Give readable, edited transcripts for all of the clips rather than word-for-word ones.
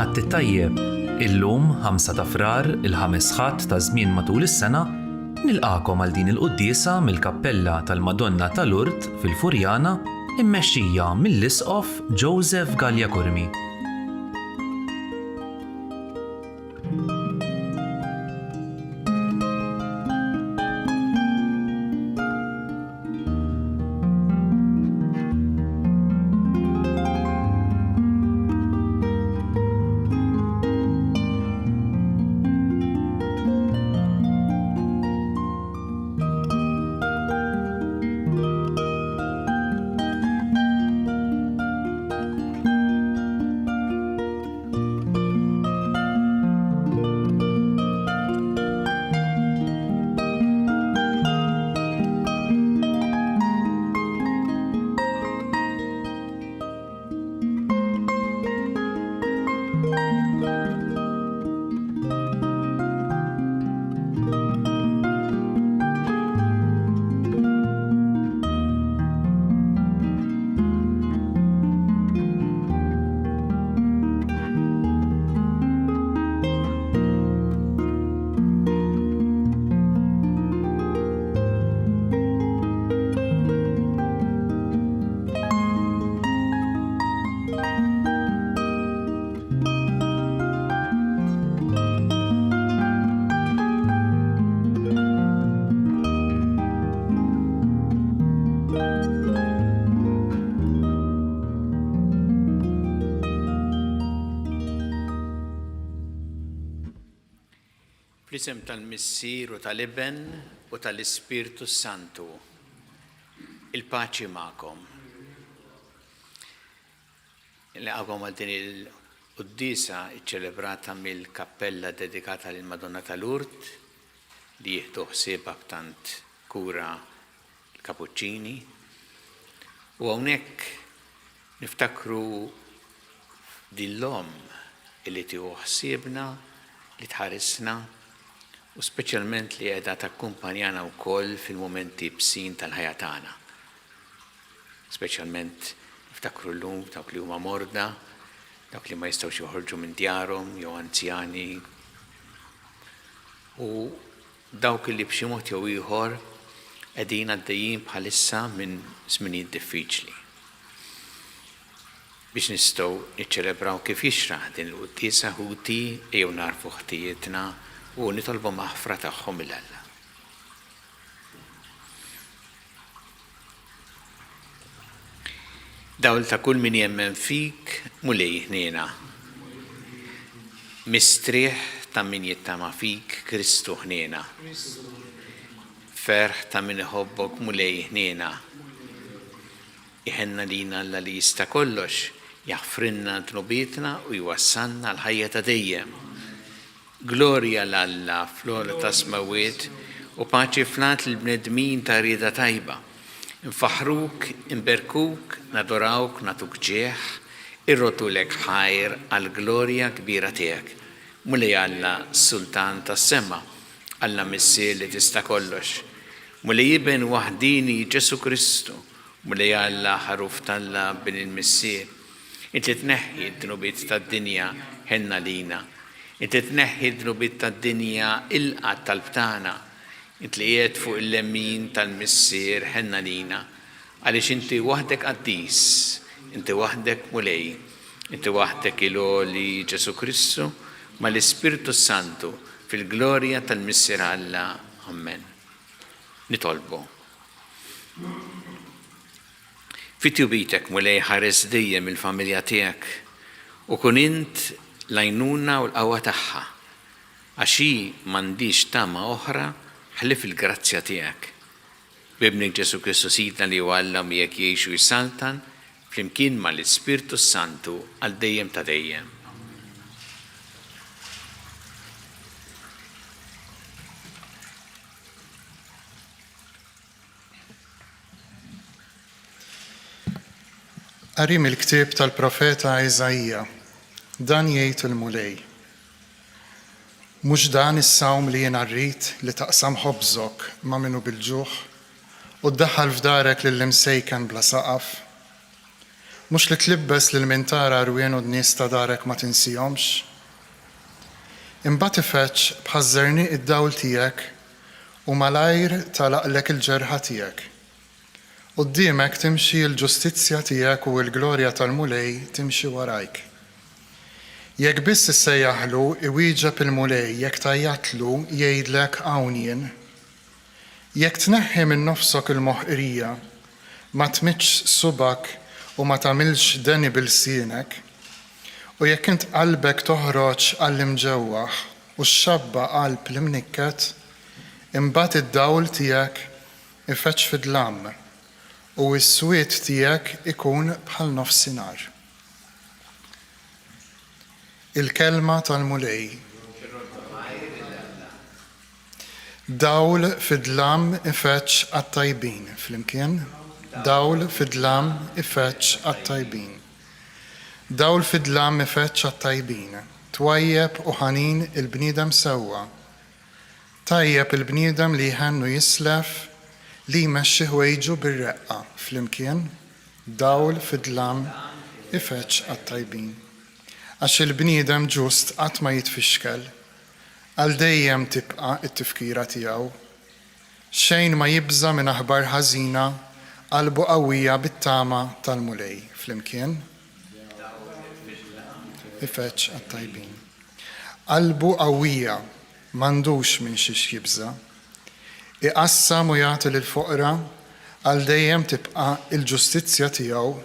Ħadd tajjeb, illum 5 ta' frar il-5 ħadd ta' żmien matul is-sena nilqakom għal din il-quddiesa mill-Kappella tal-Madonna ta' Lourdes fil-Furjana immexxija mill-Isqof Joseph Gallia Kurmi. Fl-isem tal-Missier u tal-Ibn u tal-Ispirtu Santu, il-paċi magħkom. Nilqakom għal din il-quddiesa iċċelebrata mill-kappella dedikata lil Madonna ta' Lourdes li jieħdu ħsiebha b'tant kura l-Kapuċċini. U hawnhekk niftakru din l-om li tieħu ħsiebna, li tħarisna, u speċjalment li qiegħda takkumpanjana wkoll fil-mumenti bsin tal-ħajja tagħna. Speċjalment niftakru llum dawk li huma morda, dawk li ma jistgħux joħorġu minn djarhom jew anzjani, u dawk li b'xi mod jew ieħor qegħdin għaddejjin bħalissa minn żminijiet diffiċli. Biex nistgħu niċċelebraw kif jixraħ din il-quddiesa ħuti jew narfu ħtijietna u nitolbu maħfra tagħhom mill-Alla. Dawl ta' kull min jemmen fik mulej ħniena. Mistrieħ ta' min jittama fik Kristu ħniena. Ferħ ta' min iħobbok mulej ħniena. Iħenna lina Alla li jista' kollox, jaħfrinna dnubietna u jwassalna l-ħajja ta' dejjem. Glorja l-Alla fl-għola ta' smawiet u paċi flat l-bnedmin ta' rieda tajba. Infaħruk, imberkuk, nadorawk, natuk ġeħ, irrotulek ħajr għal-glorja kbira tiegħek. Mulej Alla sultan ta' sema, Alla missier li tista' kollox. Mulej Ibn waħdini Ġesu Kristu, mulej Alla ħaruf Alla bin il-missier. Inti tneħħi d-dnubiet tad-dinja ħenna lina. Inti tneħħi d-dnubiet tad-dinja ilqa tal-btana. Inti li qiegħed fuq il-lemmin tal-missier ħenna lina. Għaliex inti waħdek qaddis, inti waħdek mulej, inti waħdek il-għoli Ġesu Kristu ma l-Ispirtu Santu fil-glorja tal-missier Alla. Amen. Nitolbu. Fit-tjubitek mulej ħares dejjem il-familja tiegħek u kun int l-għajnuna u l-qawwa tagħha. Għaxi m'għandix tama oħra ħlif il-grazzja tiegħek. Bibnik Ġesu Kristu Sidna li huwa Alla miegħek jgħixu jsaltan flimkien mal-Ispirtu Santu għal dejjem ta' dejjem. Qarim il-ktieb tal-profeta Iżajja, dan jgħid il-mulej. Mhux dan is-sawm li jien rrid li taqsam ħobżok ma' minnu bil-ġuħ u ddaħħal f'darek lill-imsejkan bla saqaf. مش لتلبس للمنتارة روين ودنيس تدارك ما تنسيهمش. انبطفتش بحذرني الدول تياك وملاير طلق لك الجرحة تياك. قديمك تمشي الجستيتسيا تياك والجلوريا تالمولاي تمشي ورايك. يك بس السياحلو يويجب المولاي يك تاياتلو ييدلك عونين. يك تنحي من نفسك المحقرية ما تمتش صبك وما تعملش دني بلسينك. ويك انت قلبك تهرج على المجوح والشابة قلب المنكت انبات الدول تياك يفتش في دلام والسويت تياك يكون بحال نفس نار. الكلمة تالمولاي دول في دلام يفتش الطيبين. فلمكن دول في دلام يفتش الطيبين. دول في دلام يفتش الطيبين. تويب وحنين البنيدم سوا. طيب البنيدم ليهنو يسلف لي مشي ويجو بالرقة. فلمكن دول في دلام يفتش الطيبين. عش البنيدم جوست عط ما يتفشكل قال دايم تبقى التفكيرة تياو. شين ما يبزى من أخبار حزينة قلبه قوية بالتامة تالمولاي. فلمكن يفتش الطيبين. قلبه قوية مندوش من شيش يبزى يقسم ويعطي للفقراء قال دايم تبقى الجستيتسيا تياو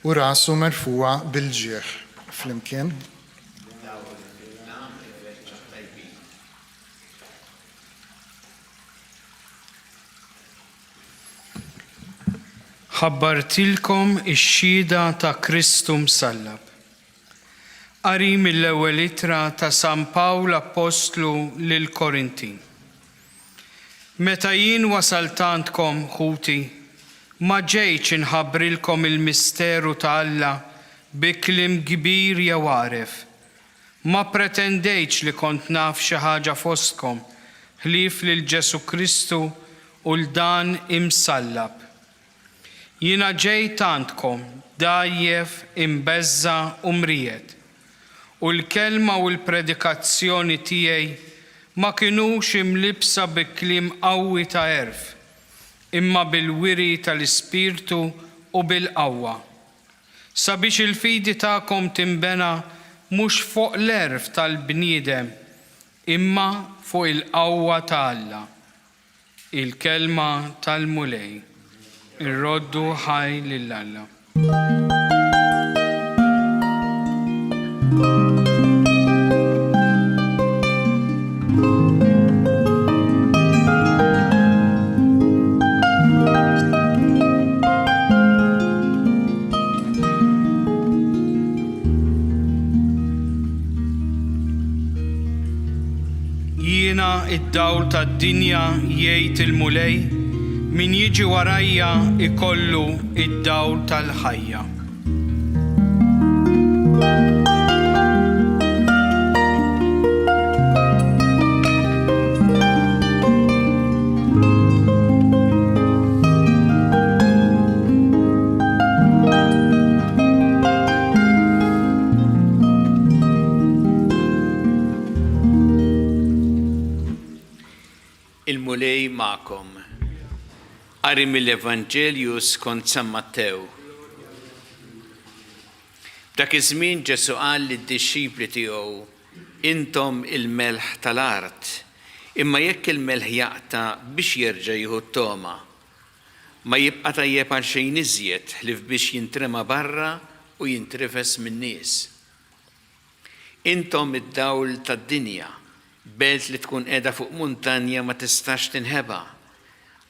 وراسه مرفوع بالجيح. فلمكن خبرتلكم الشيدة تا كريستو مسلب. قري من الأول لترة تا سان باول أبوستلو للكورنتين. متين وصلتانتكم خوتي ما جيتش نخبرلكم المستيرو تا الله بكلم كبير يا وارف. ما برتنديتش اللي كنت ناف شهاجة فوسكم خليف للجسو كريستو ولدان امسلب. ينا جيت عندكم دايف امبزة ومريت والكلمة والبريديكاتسيوني تيي ما كنوش ملبسة بكلم قوي تعرف إما بالوري تالسبيرتو وبالقوة. سبيش الفيدي تاكم تنبنى مش فوق العرف تالبنيدم إما فوق القوة تالا. الكلمة تالمولاي الردو حي لله. يينا الدول تا الدنيا ييت المولاي من يجي ورايا يكلو الدول تا الحية. المولاي معكم. قري من الإفانجيليوس كنت سمتاو. dak iż-żmien ġa suqal lid-dixxipli tiegħu intom il-melħ tal-art, imma jekk il-melħ jaqta' biex jerġa' jieħu t-toma, ma jibqa' tajjeb għal xejn iżjed ħlief biex jintrema barra u jintrefes min-nies. Intom id-dawl tad-dinja, belt li tkun qiegħda fuq muntanja ma tistax tinħeba,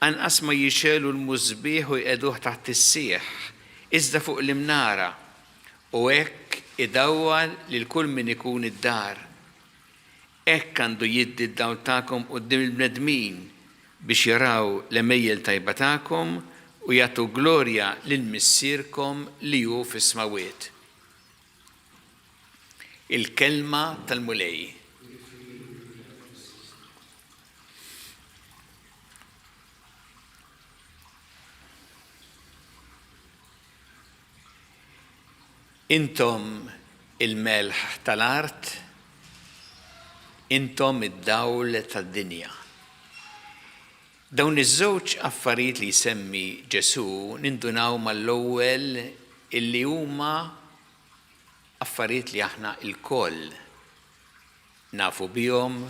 anqas ma jixelu l-mużbieħ u jqeduh taħt is-sieħ, iżda fuq l-imnara, u hekk idawwal lil kull min ikun id-dar. Hekk għandu jiddi d-dawl tagħkom quddiem il-bnedmin biex jaraw l-emejjel tajba tagħkom u jagħtu glorja lil missierkom li hu fis-smawiet. Il-kelma tal-mulej. intom il-melħ tal-art, intom id-dawl tad-dinja. Dawn iż-żewġ affarijiet li jsemmi Ġesu nindunaw mal-ewwel illi huma affarijiet li aħna l-koll nafu bihom,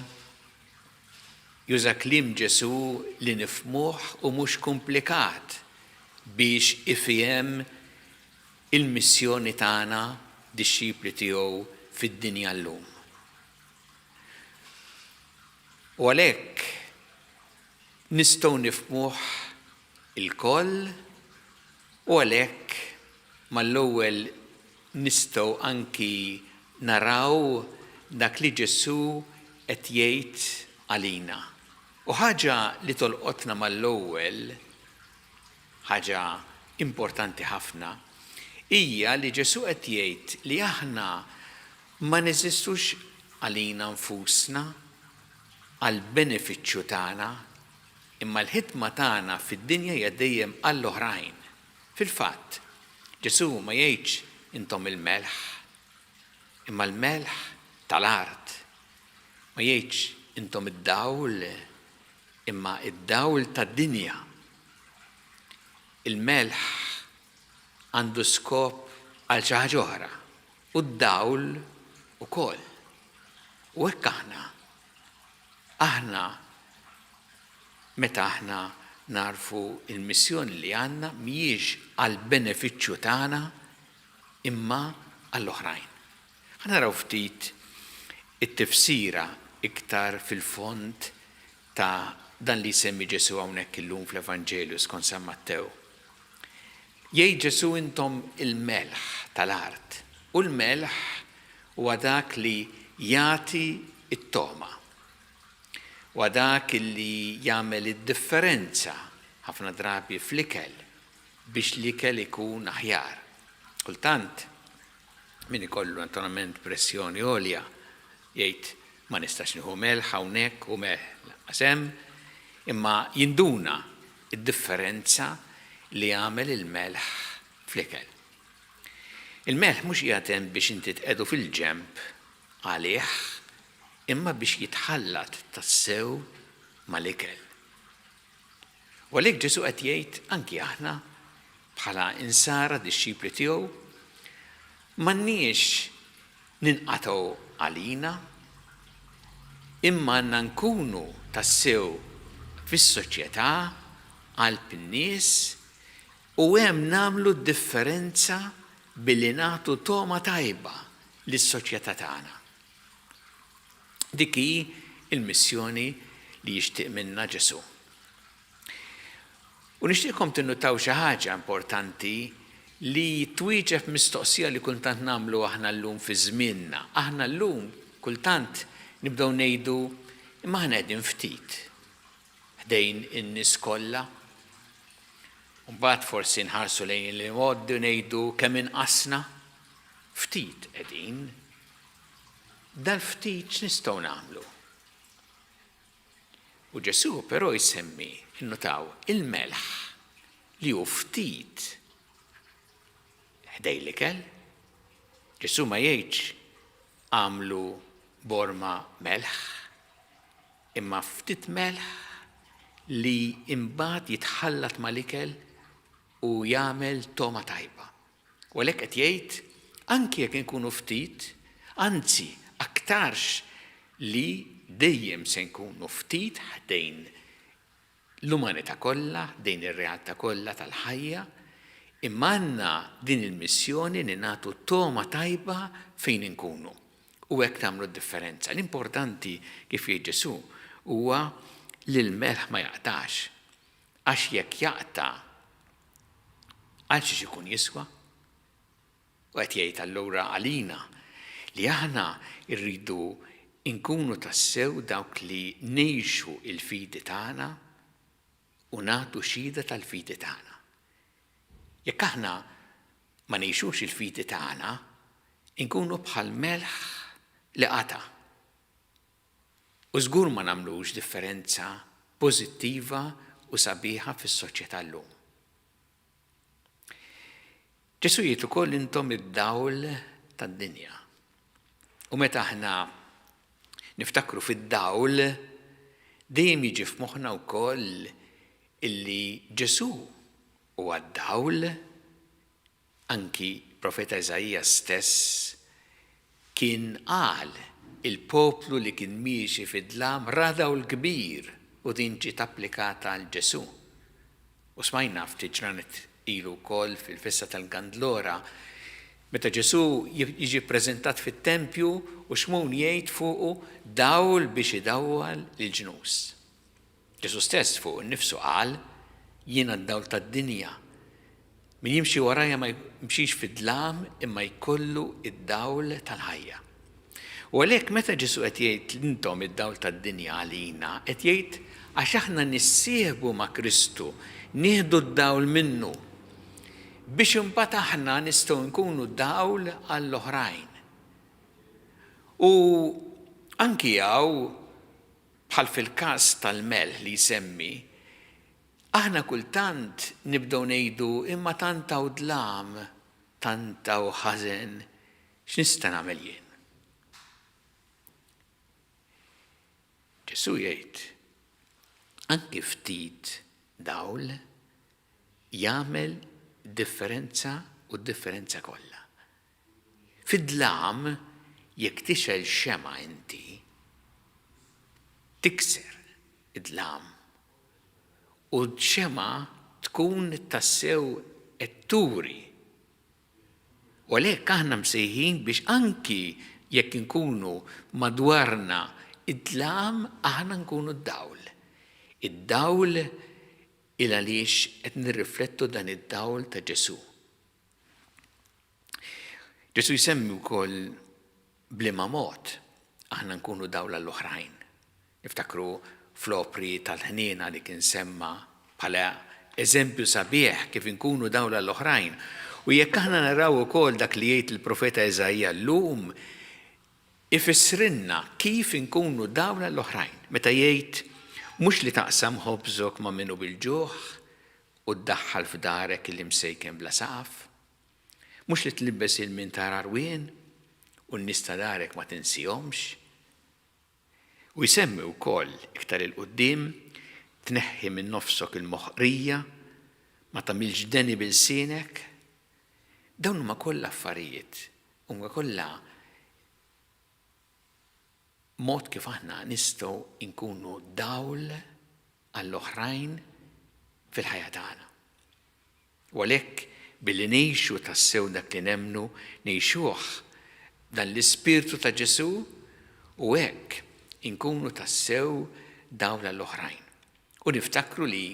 juża kliem Ġesu li nifhmuh u mhux komplikat biex ifhem il-missjoni tagħna dixxipli tiegħu fid-dinja llum. U għalhekk nistgħu nifhmuh il-koll u għalhekk mal-ewwel nistgħu anki naraw dak li Ġesu qed jgħid għalina. U ħaġa li tolqotna mal-ewwel, ħaġa importanti ħafna, hija li Ġesu qed jgħid li aħna ma neżistux għalina nfusna għal benefiċċju tagħna, imma l-ħidma tagħna fid-dinja hija dejjem għall-oħrajn. Fil-fatt, Ġesu ma jgħidx intom il-melħ, imma l-melħ tal-art. Ma jgħidx intom id-dawl, imma id-dawl tad-dinja. Il-melħ għandu skop għal xi ħaġa oħra u d-dawl ukoll. U hekk aħna meta aħna narfu il-missjoni li għandna mhijiex għal benefiċċju tagħna imma għall-oħrajn. Ħanaraw ftit it-tifsira iktar fil-fond ta' dan li jsemmi Ġesu hawnhekk illum fl-Evanġelju skont San Mattew. Jgħid Ġesu intom il-melħ tal-art u l-melħ huwa dak li jagħti it-toma. U dak li jagħmel id-differenza ħafna drabi fl-ikel biex l-ikel ikun aħjar. Kultant min ikollu naturalment pressjoni għolja jgħid ma nistax nieħu melħ hawnhekk u melħ qasem, imma jinduna id-differenza li jagħmel il-melħ fl-ikel. Il-melħ mhux qiegħed hemm biex inti tqedu fil-ġenb għalih, imma biex jitħallat tas-sew mal-ikel. U għalhekk Ġesu qed jgħid anki aħna bħala insara dixxipli tiegħu m'għandniex ninqatgħu għalina, imma għandna nkunu tas-sew fis-soċjetà qalb in-nies u hemm nagħmlu d-differenza billi nagħtu toma tajba lis-soċjetà tagħna. Dik hi il-missjoni li jixtieq minna Ġesu. U nixtieqkom tinnutaw xi ħaġa importanti li twieġeb mistoqsija li kultant nagħmlu aħna llum fi żmienna. Aħna llum kultant nibdew ngħidu imma aħna qegħdin ftit ħdejn in-nies kollha. U mbagħad forsi nħarsu lejn li ngħoddu ngħidu kemm inqasna ftit qegħdin. Dal-ftit x'nistgħu nagħmlu? U Ġesu però jsemmi innutaw il-melħ li hu ftit ħdej l-ikel. Ġesu ma jgħidx għamlu borma melħ, imma ftit melħ li imbagħad jitħallat mal-ikel u jagħmel toma tajba. U għalhekk qed jgħid anki jekk inkunu ftit, anzi aktarx li dejjem se nkunu ftit ħdejn l-umanità kollha, ħdejn ir-realtà kollha tal-ħajja, imma għandna din il-missjoni li nagħtu toma tajba fejn inkunu. U hekk tagħmlu d-differenza. L-importanti kif jgħid Ġesu huwa li l-melħ ma jaqtax. Għax jekk jaqta' għal xi ikun jiswa. U qed jgħid allura għalina li aħna rridu nkunu tassew dawk li ngħixu il-fidi tagħna u nagħtu xhieda tal-fidi tagħna. Jekk aħna ma ngħixux il-fidi tagħna, nkunu bħal melħ li qata. U żgur ma nagħmlux differenza pożittiva u sabiħa fis-soċjetà llum. Ġesu jgħid ukoll intom id-dawl tad-dinja. U meta aħna niftakru fid-dawl, dejjem jiġi f'moħħna wkoll illi Ġesu huwa d-dawl, anki profeta Eżajija stess kien qal il-poplu li kien miexi fid-dlam ra dawl kbir u din ġiet applikata għal Ġesu. U smajna ftit ġranet ilu wkoll fil-festa tal-Gandlora, meta Ġesu jiġi ppreżentat fit-tempju u xmun jgħid fuqu dawl biex idawwal lill-ġnus. Ġesu stess fuq innifsu qal jiena d-dawl tad-dinja. Min jimxi warajja ma jimxix fid-dlam imma jkollu id-dawl tal-ħajja. U għalhekk meta Ġesu qed jgħid intom id-dawl tad-dinja għalina, qed jgħid għax aħna nissieħbu ma' Kristu, nieħdu d-dawl minnu biex imbagħad aħna nistgħu nkunu dawl għall-oħrajn. U anki hawn bħal fil-każ tal-melħ li jsemmi, aħna kultant nibdew ngħidu imma tant hawn dlam, tant hawn ħażen, x'nista' nagħmel jien? Ġesu jgħid anki ftit dawl jagħmel differenza u d-differenza kollha. Fid-dlam jekk tixel xema inti, tikser id-dlam u d-xema tkun tassew etturi. U għalhekk aħna msejħin biex anki jekk nkunu madwarna id-dlam aħna nkunu d-dawl. Id-dawl il għaliex qed nirriflettu dan id-dawl ta' Ġesu. Ġesu jsemmi wkoll bliema mod aħna nkunu dawl għall-oħrajn. Niftakru fl-opri tal-ħniena li kien semma bħala eżempju sabiħ kif nkunu dawl għall-oħrajn. U jekk aħna naraw ukoll dak li jgħid il-profeta Eżajija llum, ifissrinna kif nkunu dawl għall-oħrajn. Meta jgħid mhux li taqsam ħobżok ma' minnu bil-ġuħ u ddaħħal f'darek li msejken bla saqaf, mhux li tlibbes il-min tara rwien u n-nies ta' darek ma tinsihomx. U jsemmi wkoll iktar il-qudiem tneħħi minn nofsok il-moħqrija, ma tagħmilx deni bil-sienek. Dawn huma kollha affarijiet, huma kollha mod kif aħna nistgħu nkunu dawl għall-oħrajn fil-ħajja tagħna. U għalhekk billi ngħixu tassew dak li nemmnu ngħixuh dan l-ispirtu ta' Ġesu u hekk inkunu tassew dawl għall-oħrajn. U niftakru li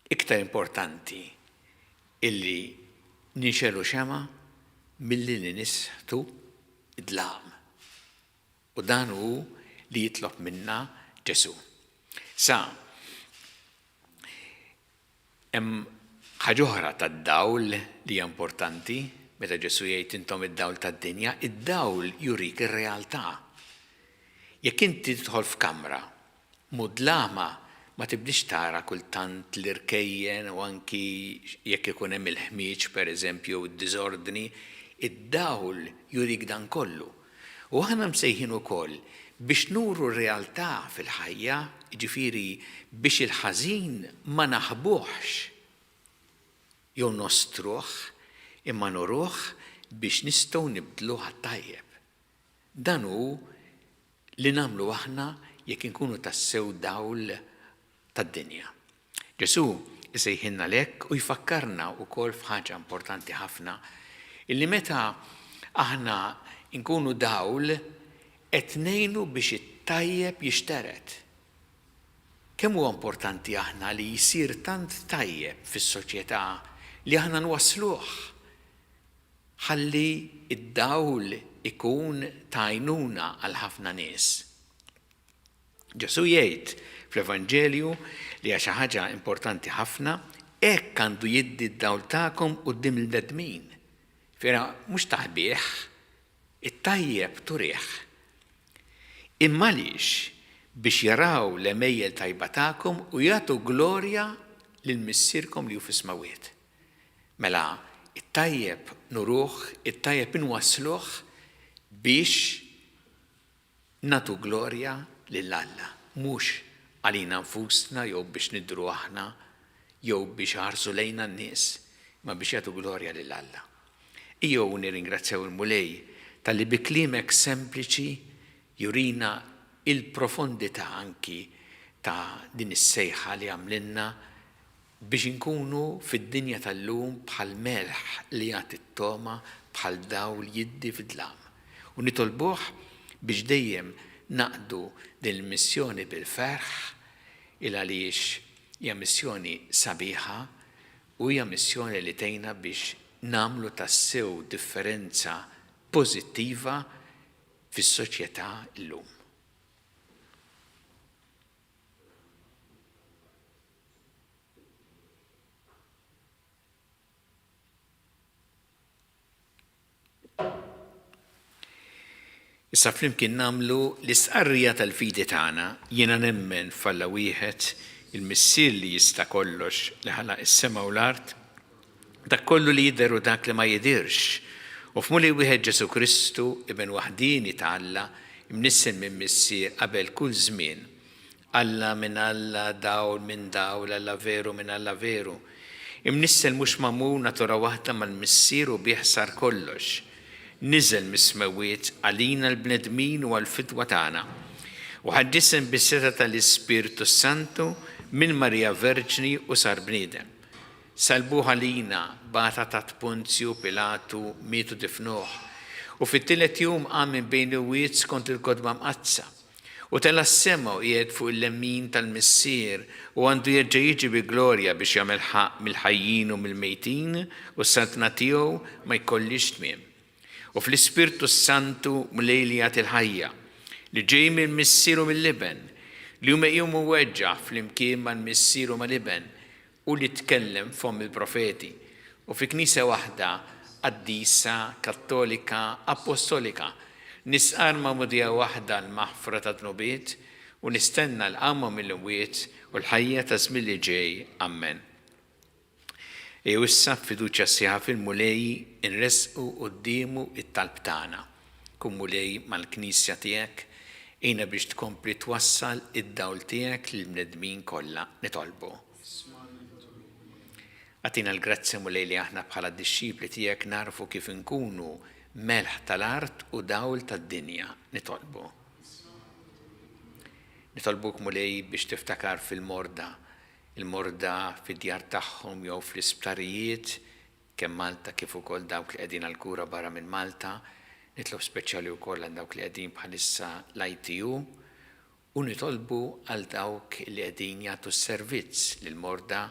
iktar importanti illi nixelu xema milli nisħtu id-dlam. U dan hu li jitlob minna Ġesu. Sa, hemm ħaġa oħra tad-dawl li hija importanti, meta Ġesu jgħid intom id-dawl tad-dinja, id-dawl jurik ir-realtà. Jekk inti tidħol f'kamra mudlama ma tibdix tara kultant l-irkejjen u anki jekk ikun hemm il-ħmieġ pereżempju d-diżordni, id-dawl jurik dan kollu. U aħna msejħin ukoll biex nuru r-realtà fil-ħajja, ġifieri biex il-ħażin ma naħbuhx jew nostruh imma nuruh biex nistgħu nibdluh għat-tajjeb. Dan hu li nagħmlu aħna jekk inkunu tassew dawl tad-dinja. Ġesu isejħinna lek u jfakkarna wkoll f'ħaġa importanti ħafna illi meta aħna inkunu dawl qed ngħinu biex it-tajjeb jixteret. Kemm huwa importanti aħna li jsir tant tajjeb fis-soċjetà li aħna nwassluh ħalli id-dawl ikun ta' għajnuna għal ħafna nies. Ġesu jgħid fl-Evanġelju li hija xi ħaġa importanti ħafna, hekk għandu jiddi d-dawl tagħkom quddiem il-bnedmin. Fiera mhux taħbieħ, it-tajjeb turih. Imma għaliex biex jaraw l-emejjel tajba tagħkom u jagħtu glorja lil missierkom li hu fis-smawiet. Mela it-tajjeb nuruh, it-tajjeb inwassluh biex natu glorja lill-Alla, mhux għalina nfusna jew biex nidru aħna jew biex ħarsu lejna n-nies, ma biex jagħtu glorja lill-Alla. Ejjew nirringrazzjaw il-Mulej tal-li bi kliemek sempliċi jurina il-profondità anki ta' din is-sejħa li għamlinna biex inkunu fid-dinja tal-lum bħal melħ li jagħti t-toma bħal dawl jiddi fid-dlam. U nitolbuh biex dejjem naqdu din il-missjoni bil-ferħ il għaliex hija missjoni sabiħa u hija missjoni li tgħinna biex nagħmlu tassew differenza pożittiva fis-soċjetà llum. Issa flimkien nagħmlu l-istqarrija tal-fidi tagħna, jiena nemmen f'Alla wieħed il-missier li jista' kollox li ħalaq is-sema u l-art, dak kollu li jidher u dak li ma jidirx. U f'Mulej wieħed Ġesu Kristu ibn waħdini ta' Alla imnissen minn missier qabel kull żmien. Alla minn Alla, dawl minn dawl, Alla veru minn Alla veru. Imnissen mhux magħmul natura waħda mal-missier u biħsar kollox. Niżel mis-smawiet għalina l-bnedmin u għal-fidwa tagħna. U ħaddisem bis-seta tal-Ispirtu Santu minn Marija Verġni u sar bniedem. Salbuh għalina bata ta' Ponzju Pilatu mietu difnuh. U fit-tielet jum qam minn bejn il-wiet skont il-kodba mqazza. U tela s-sema u qiegħed fuq il-lemmin tal-missier u għandu jerġa' jiġi bi glorja biex jagħmel ħaq mill-ħajjin u mill-mejtin u s-santna tiegħu ma jkollix tmiem. U fl-Ispirtu Santu Mulej li jagħti l-ħajja li ġej mill-missier u mill-liben li huma jum weġġa' flimkien mal-missier u mal-liben u li tkellem fom il-profeti u fi knisja waħda qaddisa kattolika apostolika nisqar ma'mudija waħda l-maħfra ta' tnubiet u nistenna l-qamma mill-imwiet u l-ħajja ta' żmien li ġej. Amen. Ejjew issa fiduċja sieħa fil-Mulej inresqu qudiemu it-talb tagħna. Kun Mulej mal-Knisja tiegħek ejna biex tkompli twassal id-dawl tiegħek lill-bnedmin kollha nitolbu. Għatina l-grazzi Mulej li aħna bħala d-dixxipli tiegħek narfu kif inkunu melħ tal-art u dawl tad-dinja nitolbu. Nitolbuk Mulej biex tiftakar fil-morda il-morda fid-djar tagħhom jew fl-isptarijiet kemm Malta kif ukoll dawk li qegħdin għall-kura barra minn Malta, nitlob speċjali wkoll għal dawk li qegħdin bħalissa l-ITU u nitolbu għal dawk li qegħdin jagħtu s-servizz lill-morda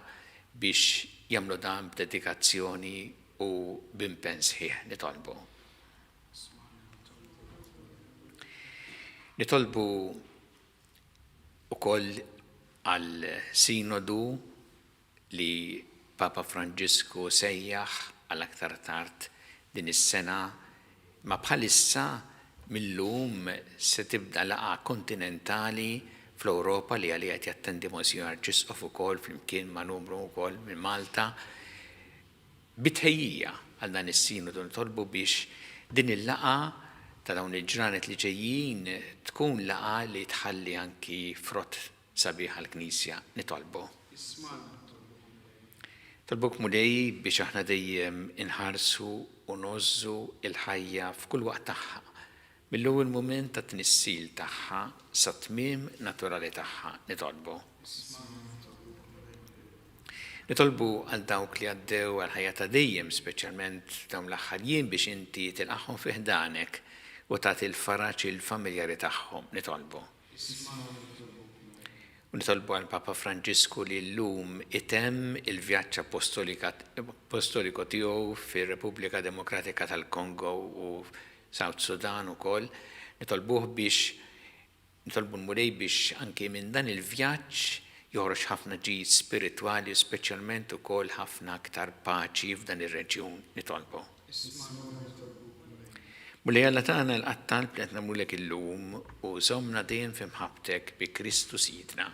biex jagħmlu dan b'dedikazzjoni u b'impens sħiħ nitolbu. Nitolbu ukoll għal sinodu li Papa Franġisku sejjaħ għal aktar tard din is-sena, ma bħalissa millum se tibda laqgħa kontinentali fl-Ewropa li għalija qed jattendi Monsignor Arċisqof ukoll flimkien ma' numru wkoll minn Malta bitħejjija għal dan is-sinodu nitolbu biex din il-laqgħa ta' dawn il-ġranet li ġejjin tkun laqgħa li tħalli anki frott sabiħ għal-Knisja nitolbu. Tolbuk Mulej biex aħna dejjem inħarsu u nozzu il-ħajja f'kull waqt tagħha, mill-ewwel mument ta' tnissil tagħha sa tmiem naturali tagħha nitolbu. Nitolbu għal dawk li għaddew għal ħajja ta' dejjem, speċjalment dawn l-aħħar jiem biex inti tilqahom fi ħdanek u tagħti l-faraġ il-familjari tagħhom nitolbu. U nitolbu għal Papa Franġisku li llum item il-vjaġġ apostoliku tiegħu fir-Repubblika Demokratika tal-Kongo u South Sudan ukoll, nitolbu Mulej biex anke minn dan il-vjaġġ joħroġ ħafna ġid spiritwali u speċjalment ukoll ħafna aktar paċi f'dan ir-reġjun nitolbu. Mulej Alla tagħna l-qattalb li qed nagħmlulek illum u żommna dejjem f'imħabbtek bi Kristu Sidna.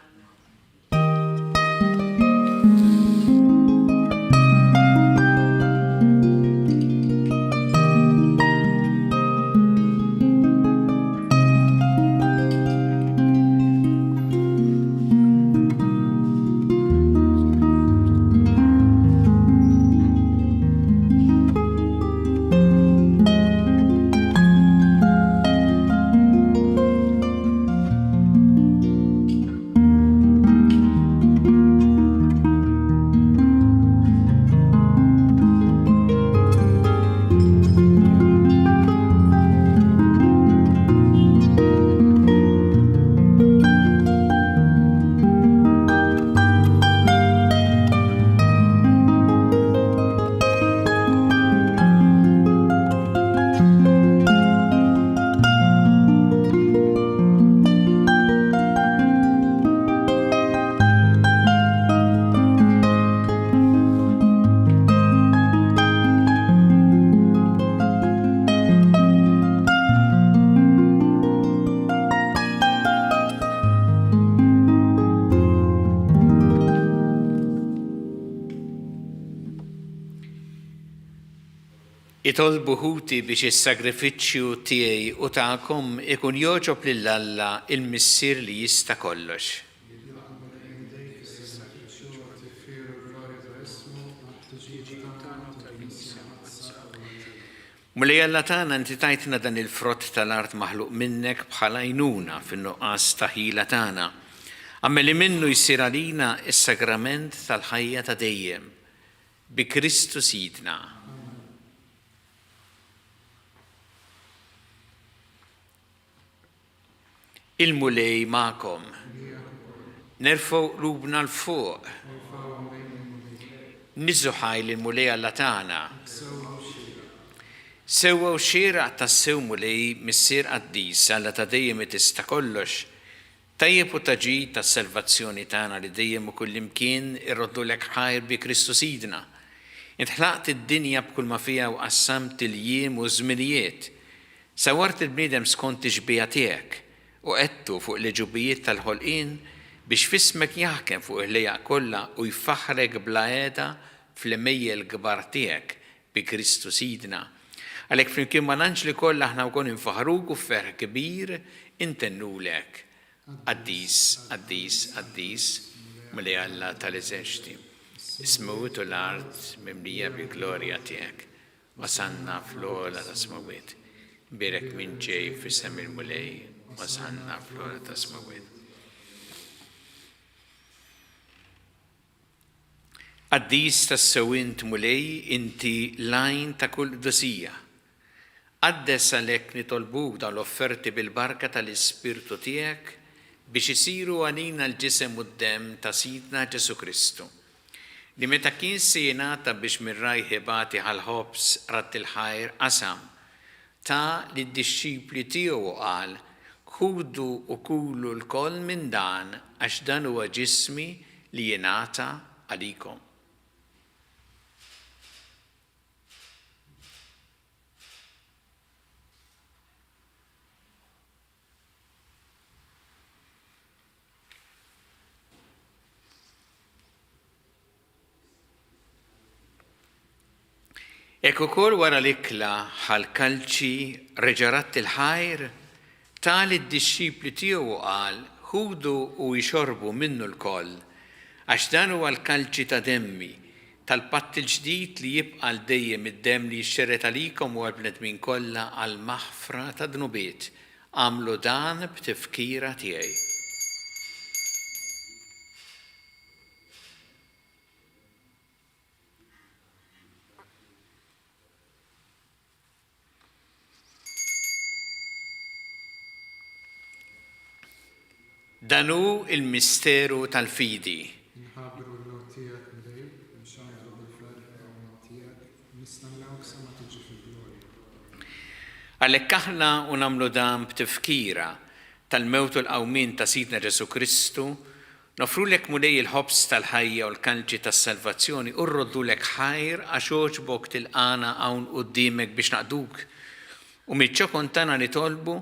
Itolbu ħuti biex is-sagrifiċċju tiegħi u tagħkom ikun joġob lil Alla il-Missier li jista' kollox. Mulej Alla tagħna inti tajtna dan il-frott tal-art maħluq minnek bħala għajnuna fin-nuqqas ta' ħila tagħna. Għammel li minnu jsir għalina is-sagrament tal-ħajja ta' dejjem bi Kristu Sidna. Il-mulej ma'kom. Nerfgħu qlubna l-fuq. Niżuħaj l-mulej Alla tagħna. Sewwa u xieraq tas-sew mulej missier qaddis Alla ta' dejjem tista' kollox, tajjeb u taġid tas-salvazzjoni tagħna li dejjem u kullimkien irroddulek ħajr bi Kristu Sidna. Int ħlaqt id-dinja b'kull ma fiha u qassamt il-jiem u żminijiet. Sawart il-bniedem skont ix-xbija tiegħek u qedtu fuq l-ġubijiet tal-ħolqien biex fismek jaħkem fuq il-lejaq kollha u jfaħrek bla għeda fl-imejjel kbar tiegħek bi Kristu Sidna. Għalhekk flimkien ma' l-anġli kollha aħna wkoll infaħruk u ferħ kbir intennulek. Qaddis, qaddis, qaddis, mulej Alla tal-eżerċti. Ismut u l-art mimlija bil-glorja tiegħek. Wasanna fl-ola ta' smawiet. Birek minn ġej f'isem il-mulej. Wasanna fl-ola ta' smawiet. Qaddis tas-sewint mulej inti lajn ta' kull dosija. Qaddes għalhekk nitolbuk dawn l-offerti bil-barka tal-Ispirtu tiegħek biex isiru għalina l-ġisem u d-dem ta' Sidna Ġesu Kristu. Li meta kien se jingħata biex mir-raj ħibati ħal-ħobs rat il-ħajr qasam ta' li d-dixxipli tiegħu qal ħudu u kulu l-koll minn dan għax dan huwa ġismi li jingħata għalikom. Ek ukoll wara l-ikla ħal-kalċi reġarat il-ħajr tal id-dixxipli tiegħu qal ħudu u jxorbu minnu l-koll għax dan huwa l-kalċi ta' demmi tal-patt il-ġdid li jibqa' l dejjem id-demm li jxxerret għalikom u għall-bnedmin kollha għall-maħfra ta' dnubiet. Għamlu dan b'tifkira tiegħi. Danu il-misteru tal-fidi. Għalhekk aħna u nagħmlu dan b'tifkira tal-mewt u l-qawmien ta' Sidna Ġesu Kristu, nofrulek mulej il-ħobs tal-ħajja u l-kanċi tas-salvazzjoni u rroddulek ħajr għax oġbok tilqana hawn quddiemek biex naqduk. U miċ-ċokon tagħna nitolbu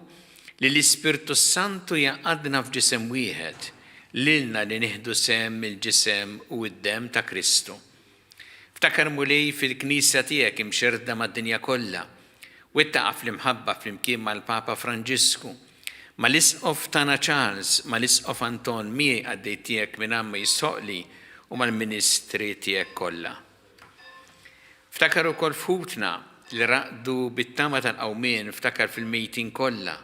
li l-Ispirtu Santu jaqadna f'ġisem wieħed, lilna li nieħdu sem il-ġisem u d-dem ta' Kristu. Ftakar mulej fil-Knisja tiegħek imxerda mad-dinja kollha, u ittaqa' fl-imħabba flimkien mal-Papa Franġisku, mal-Isqof tagħna Charles, mal-Isqof Anton miegħi għaddej tiegħek minn Amma Jissoqli u mal-Ministri tiegħek kollha. Ftakar ukoll futna li raqdu bit-tama tal-qawmien ftakar fil-mejtin kollha.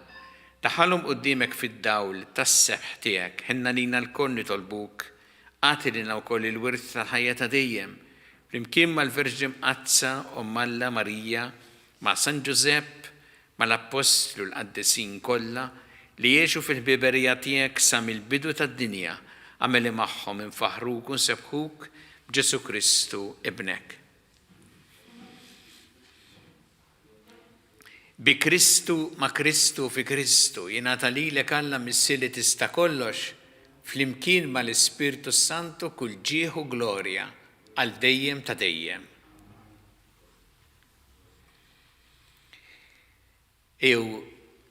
Daħalhom quddiemek fid-dawl tas-sebħ tiegħek, ħinna lina l-koll nitolbuk, għati lina wkoll il-wirth tal-ħajja ta' dejjem, flimkien mal-Verġi Mqazza u Malla Marija, ma' San Ġusepp, mal-Apostlu l-Qaddisin kollha li jgħixu fil-ħbiberija tiegħek sa mill-bidu tad-dinja, għamel li magħhom infaħruk u nsebħuk b'Ġesu Kristu ibnek. Bi Kristu ma' Kristu fi Kristu jingħata lilek Alla missier li tista' kollox flimkien mal-Ispirtu Santu kull ġieħ u glorja għal dejjem ta' dejjem. Ew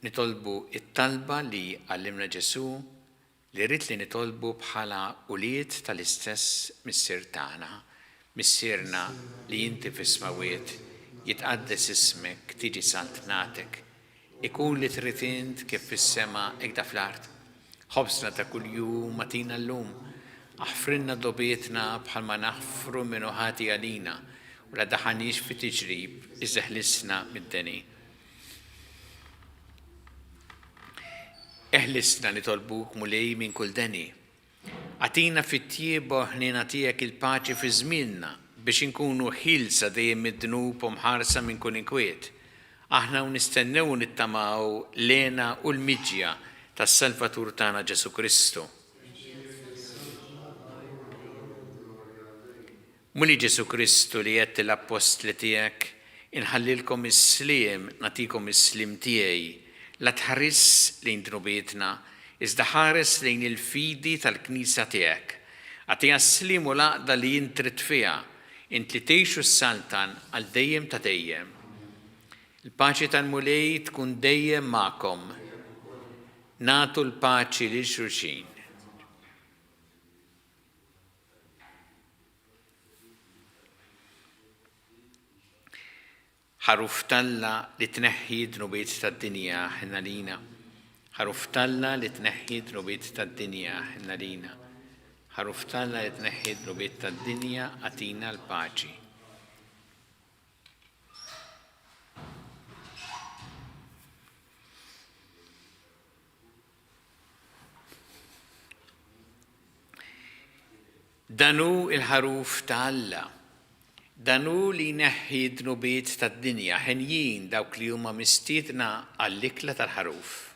nitolbu it-talba li għallimna Ġesu li rrid li nitolbu bħala ulied tal-istess missier tagħna, missierna li inti fis-smawiet يتقدس اسمك، تيجي سلطنتك، يكون اللي تريد انت كيف في السماء اكدا في الارض. خبزنا تا كل يوم اتينا اللوم، احفرنا ضبيتنا بحال ما نحفر منو هاتي علينا، ولا دحنيش في تجريب اذا هلسنا من الدني. اهلسنا نطلبوك مولاي من كل دني، عطينا في الطيبة هنا نعطيك الباچي في زميلنا باش نكونوا حيلسة دايم من الذنوب ومحارسة من كل انكويت. احنا ونستنوا نتماو لينا والميجيا تالسلفاتور تانا جيسو كريستو. مولي جيسو كريستو ليت الابوستل تياك نحللكم السليم نعطيكم السليم تياي، لا تحرس لين ذنوبيتنا إذا حارس لين الفيدي تالكنيسة تياك. أعطيها السليم والعقدة اللي ينترد فيها انت تعيشوا السلطان على دايم تدايم. الباچي تالمولاي تكون دايم معكم، ناتوا الباچي للشرشين. حرفتلا لتنحي ذنوبيت الدنيا حنا لينا، حرفتلا لتنحي ذنوبيت الدنيا حنا لينا، حرفتلا لتنحي ذنوبيت الدنيا أتينا الباچي. دانو الحروف تعالى، دانو اللي ينحي ذنوبيت الدنيا حنيين داوك اليوم مستيتنا اللكلة الحروف.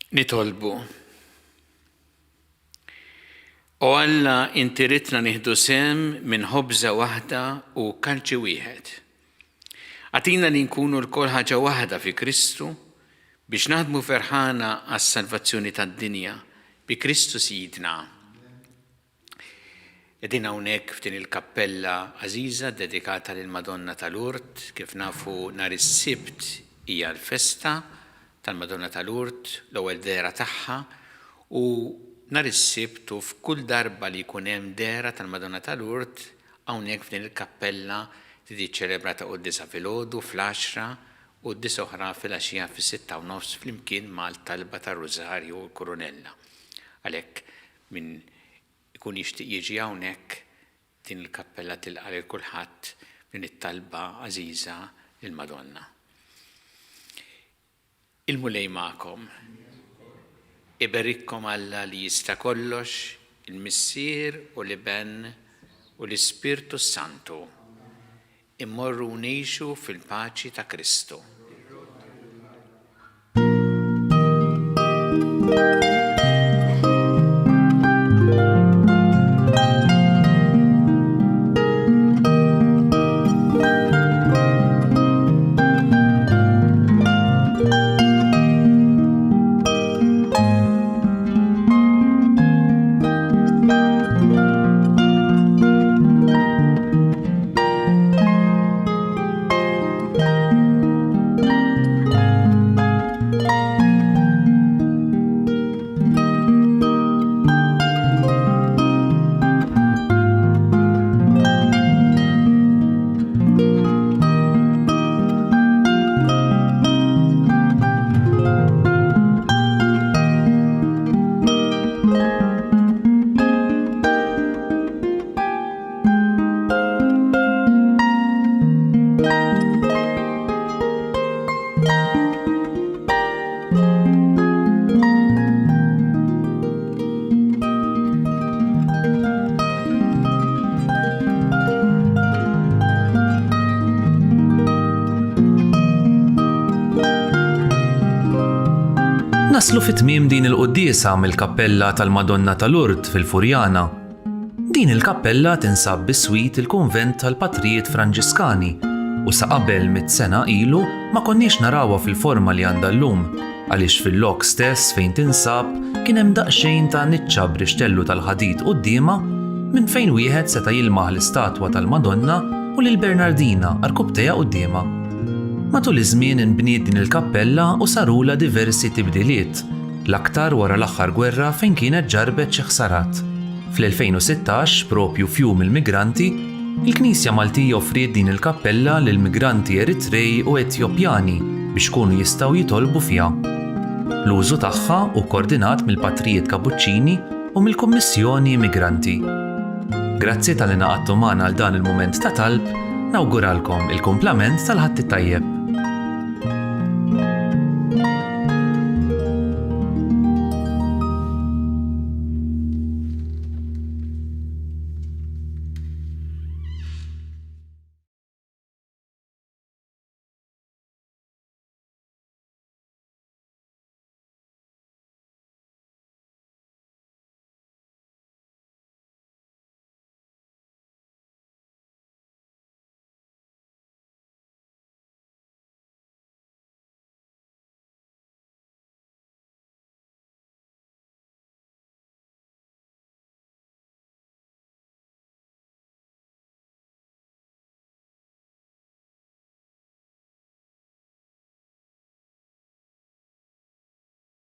Nitolbu. O Alla, inti ridna nieħdu sem minn ħobża waħda u kalċi wieħed. Għatina li nkunu l-kol ħaġa waħda fi Kristu biex naħdmu ferħana għas-salvazzjoni tad-dinja bi Kristu Sidna. Edina hawnhekk f'din il-kappella għażiża dedikata lil Madonna tal-Urt, kif nafu nhar is-Sibt hija l-festa tal-Madonna tal-Urt, l-ewwel dera tagħha, u nhar is-Sibt u f'kull darba li jkun hemm dera tal-Madonna tal-Urt hawnhekk f'din il-kappella tiġi ċċelebrata qudiesha filgħodu fl-10 u qudies oħra fil-għaxija fis-6:30 flimkien mal-talba tar-Rużarju u l-Kurunella. Għalhekk min ikun jixtieq jiġi hawnhekk din il-kappella tilqa' lil kulħadd din it-talba għażiża lill-Madonna. Il-mulej magħkom. Iberikkom Alla li jista' kollox, il-Missier u l-Iben u l-Ispirtu Santu. Immorru ngħixu fil-paċi ta' Kristu. Naslu fit-tmiem din il-quddiesa mill-kappella tal-Madonna tal-Urt fil-Furjana. Din il-kappella tinsab bis-swit il-Kunvent tal-Patrijiet Franġiskani u sa qabel 100 sena ilu ma konniex narawha fil-forma li għandha llum għaliex fil-lok stess fejn tinsab kien hemm daqsxejn ta' niċċa b'rixtellu tal-ħadid qudiema minn fejn wieħed seta' jilmaħ l-istatwa tal-Madonna u lil Bernardina arkubtejha qudiema. Matul iż-żmien inbniet din il-kappella u sarula diversi tibdiliet, l-aktar wara l-aħħar gwerra fejn kienet ġarbet xi ħsarat. Fl-2016, propju fjum il-migranti, il-Knisja Maltija offriet din il-kappella lil migranti Eritrej u Etjopjani biex kunu jistgħu jitolbu fiha. L-użu tagħha hu koordinat mill-Patrijiet Kapuċċini u mill-Kummissjoni Migranti. Grazzi tal-li naqadtu magħna għal dan il-mument ta' talb, nawguralkom il-kumplament tal-ħadd it-tajjeb.